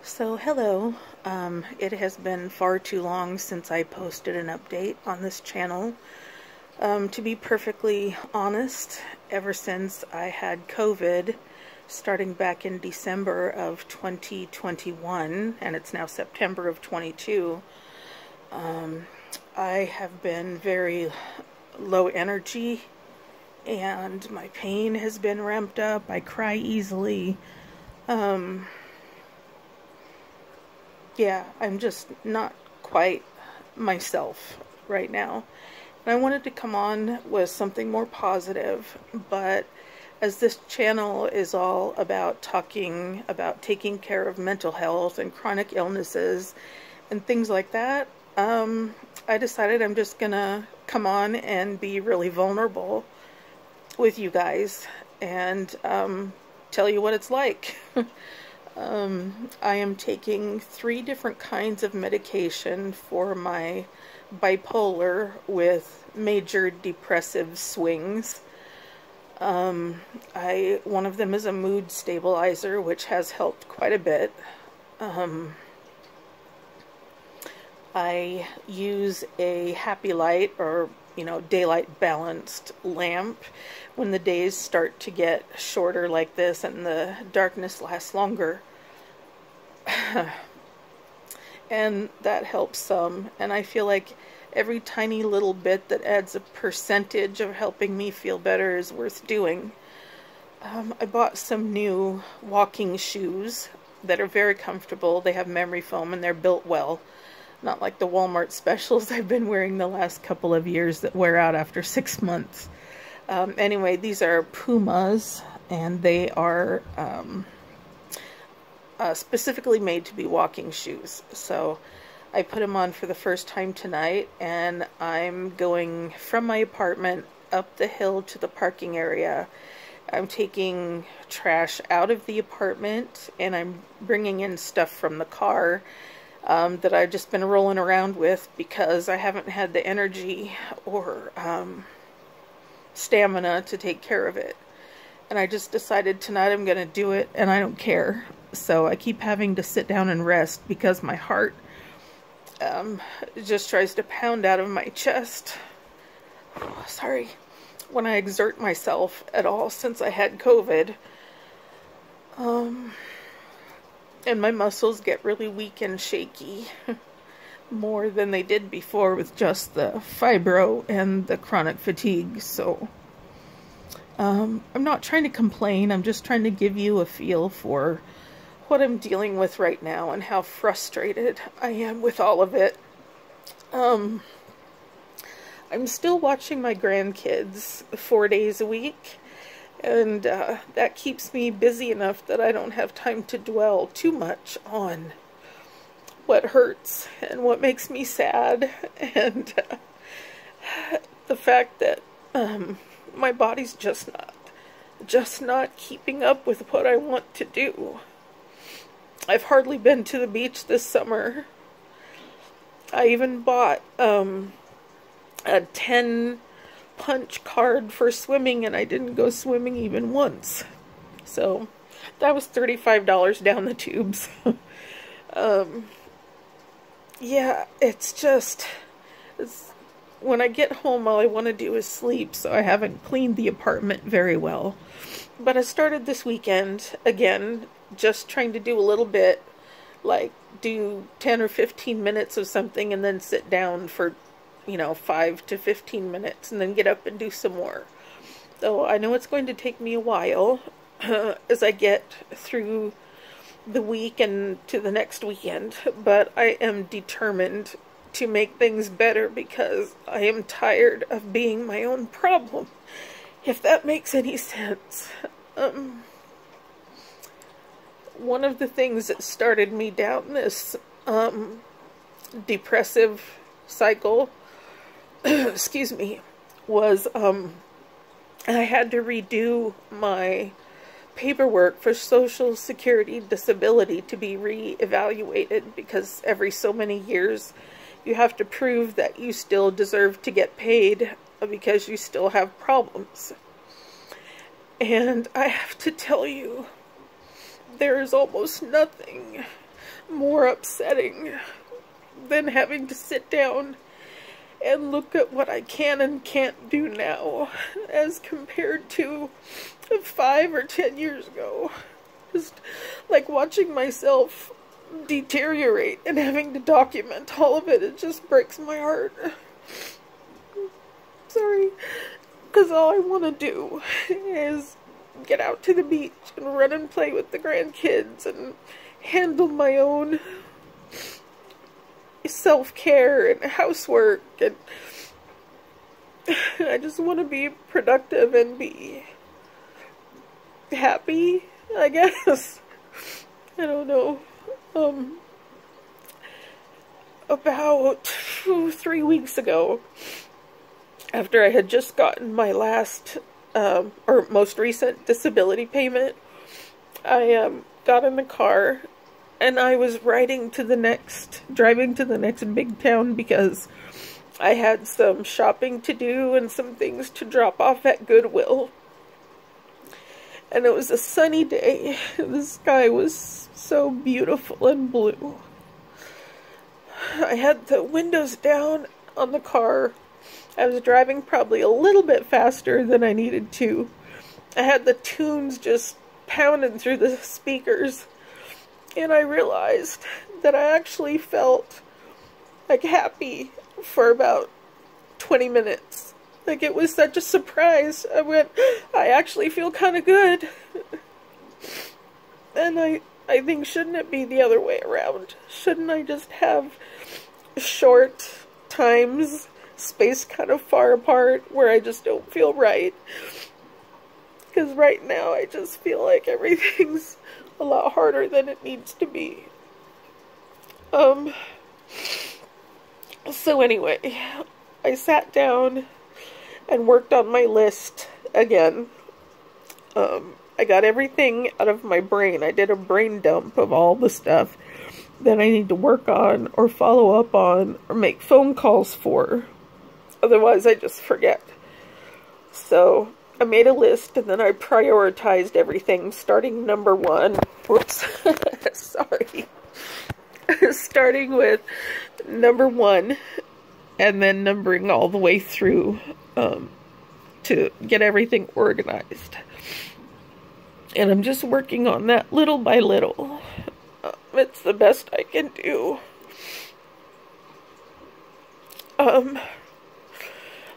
So, hello. It has been far too long since I posted an update on this channel. To be perfectly honest, ever since I had COVID, starting back in December of 2021, and it's now September of 22, I have been very low energy, and my pain has been ramped up. I cry easily. Yeah, I'm just not quite myself right now. And I wanted to come on with something more positive, but as this channel is all about talking about taking care of mental health and chronic illnesses and things like that, I decided I'm just gonna come on and be really vulnerable with you guys and tell you what it's like. I am taking 3 different kinds of medication for my bipolar with major depressive swings. One of them is a mood stabilizer, which has helped quite a bit. I use a Happy Light, or daylight balanced lamp when the days start to get shorter like this and the darkness lasts longer. And that helps some, and I feel like every tiny little bit that adds a percentage of helping me feel better is worth doing. I bought some new walking shoes that are very comfortable. They have memory foam and they're built well. Not like the Walmart specials I've been wearing the last couple of years that wear out after 6 months. Anyway, these are Pumas, and they are specifically made to be walking shoes. So I put them on for the first time tonight, and I'm going from my apartment up the hill to the parking area. I'm taking trash out of the apartment, and I'm bringing in stuff from the car that I've just been rolling around with because I haven't had the energy or stamina to take care of it. And I just decided tonight I'm going to do it, and I don't care. So I keep having to sit down and rest because my heart just tries to pound out of my chest. Sorry. When I exert myself at all since I had COVID. And my muscles get really weak and shaky. More than they did before with just the fibro and the chronic fatigue. So I'm not trying to complain. I'm just trying to give you a feel for what I'm dealing with right now and how frustrated I am with all of it. I'm still watching my grandkids 4 days a week, and that keeps me busy enough that I don't have time to dwell too much on what hurts and what makes me sad, and the fact that my body's just not keeping up with what I want to do. I've hardly been to the beach this summer. I even bought a 10 punch card for swimming, and I didn't go swimming even once. So that was $35 down the tubes. Yeah, when I get home, all I want to do is sleep, so I haven't cleaned the apartment very well. But I started this weekend, again, just trying to do a little bit, like do 10 or 15 minutes of something and then sit down for, 5 to 15 minutes and then get up and do some more. So I know it's going to take me a while as I get through the week and to the next weekend, but I am determined to make things better because I am tired of being my own problem, if that makes any sense. One of the things that started me down this depressive cycle, excuse me, was I had to redo my paperwork for Social Security disability to be re-evaluated because every so many years you have to prove that you still deserve to get paid because you still have problems. And I have to tell you, there is almost nothing more upsetting than having to sit down and look at what I can and can't do now as compared to 5 or 10 years ago. Just like watching myself deteriorate and having to document all of it, it just breaks my heart. Sorry, because all I want to do is get out to the beach and run and play with the grandkids and handle my own self-care and housework, and I just want to be productive and be happy, I guess. I don't know. About 3 weeks ago, after I had just gotten my last, or most recent disability payment, I got in the car and I was driving to the next big town because I had some shopping to do and some things to drop off at Goodwill. And it was a sunny day. The sky was so beautiful and blue. I had the windows down on the car. I was driving probably a little bit faster than I needed to. I had the tunes just pounding through the speakers. And I realized that I actually felt like happy for about 20 minutes. Like, it was such a surprise. I actually feel kind of good. And I think, shouldn't it be the other way around? Shouldn't I just have short times, spaced kind of far apart, where I just don't feel right? Because right now I just feel like everything's a lot harder than it needs to be. So anyway, I sat down and worked on my list again. I got everything out of my brain. I did a brain dump of all the stuff that I need to work on or follow up on or make phone calls for. Otherwise, I just forget. So I made a list and then I prioritized everything, starting number 1. Whoops. Sorry. Starting with number 1 and then numbering all the way through to get everything organized. And I'm just working on that little by little. It's the best I can do.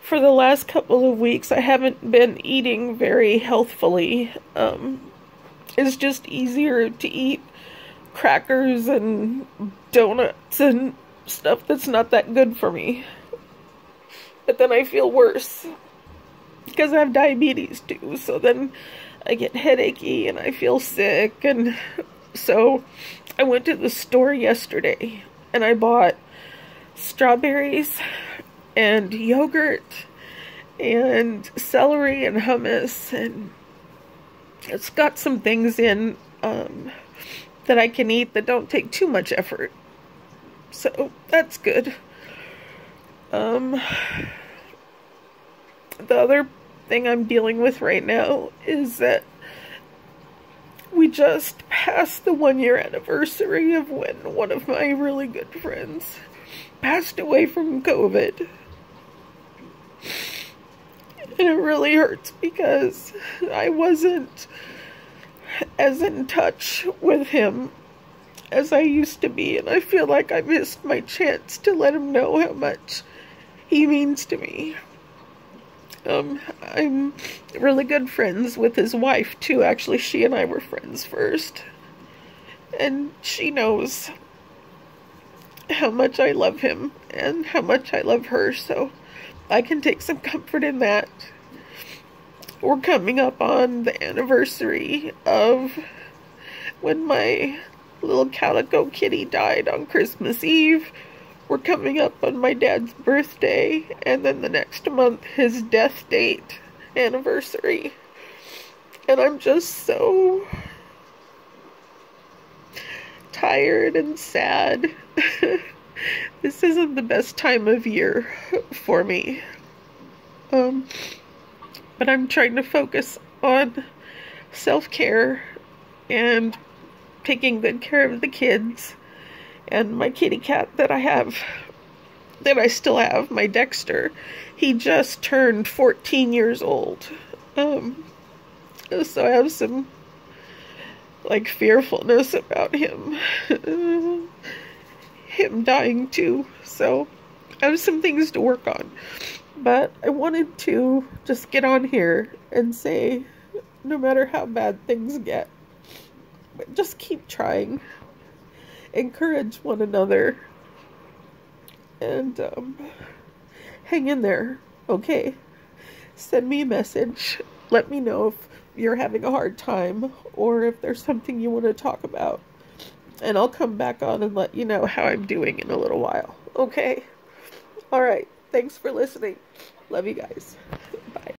For the last couple of weeks, I haven't been eating very healthfully. It's just easier to eat crackers and donuts and stuff that's not that good for me. But then I feel worse because I have diabetes too. So then I get headachy and I feel sick. And so I went to the store yesterday and I bought strawberries and yogurt and celery and hummus, and it's got some things in that I can eat that don't take too much effort. So that's good. The other thing I'm dealing with right now is that we just passed the 1-year anniversary of when one of my really good friends passed away from COVID. And it really hurts because I wasn't as in touch with him as I used to be, and I feel like I missed my chance to let him know how much he means to me. I'm really good friends with his wife too. Actually, she and I were friends first, and she knows how much I love him and how much I love her, so I can take some comfort in that. We're coming up on the anniversary of when my little calico kitty died on Christmas Eve. We're coming up on my dad's birthday, and then the next month his death date anniversary. And I'm just so tired and sad. This isn't the best time of year for me. But I'm trying to focus on self-care and taking good care of the kids And my kitty cat that I still have, my Dexter, he just turned 14 years old. So I have some, like, fearfulness about him. Him dying too. So I have some things to work on. But I wanted to just get on here and say, no matter how bad things get, just keep trying. Encourage one another. And hang in there, okay? Send me a message. Let me know if you're having a hard time or if there's something you want to talk about. And I'll come back on and let you know how I'm doing in a little while, okay? All right. Thanks for listening. Love you guys. Bye.